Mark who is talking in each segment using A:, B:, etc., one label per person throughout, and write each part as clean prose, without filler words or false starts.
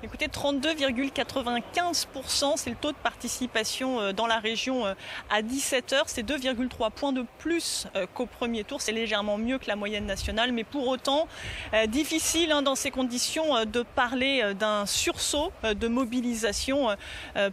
A: Écoutez, 32,95%, c'est le taux de participation dans la région à 17 h. C'est 2,3 points de plus qu'au premier tour. C'est légèrement mieux que la moyenne nationale, mais pour autant, difficile dans ces conditions de parler d'un sursaut de mobilisation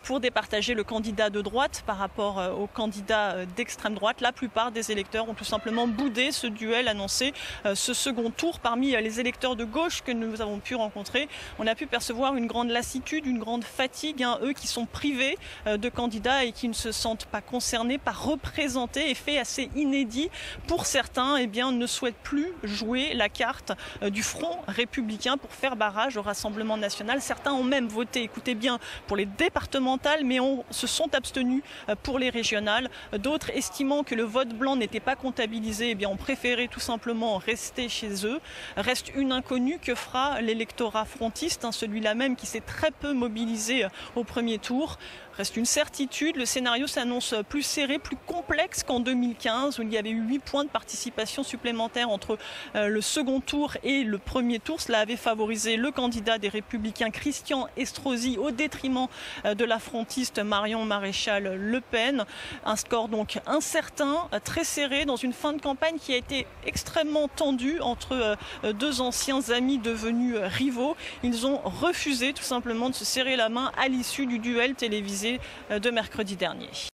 A: pour départager le candidat de droite par rapport au candidat d'extrême droite. La plupart des électeurs ont tout simplement boudé ce duel annoncé, ce second tour. Parmi les électeurs de gauche que nous avons pu rencontrer, on a pu percevoir une grande lassitude, une grande fatigue, eux qui sont privés de candidats et qui ne se sentent pas concernés, pas représentés, et fait assez inédit pour certains, ne souhaitent plus jouer la carte du Front républicain pour faire barrage au Rassemblement national. Certains ont même voté, écoutez bien, pour les départementales, mais se sont abstenus pour les régionales. D'autres, estimant que le vote blanc n'était pas comptabilisé, ont préféré tout simplement rester chez eux. Reste une inconnue: que fera l'électorat frontiste, celui-là même qui s'est très peu mobilisé au premier tour. Reste une certitude, le scénario s'annonce plus serré, plus complexe qu'en 2015, où il y avait eu 8 points de participation supplémentaires entre le second tour et le premier tour. Cela avait favorisé le candidat des Républicains, Christian Estrosi, au détriment de la frontiste Marion Maréchal Le Pen. Un score donc incertain, très serré, dans une fin de campagne qui a été extrêmement tendue entre deux anciens amis devenus rivaux. Ils ont refusé tout simplement de se serrer la main à l'issue du duel télévisé de mercredi dernier.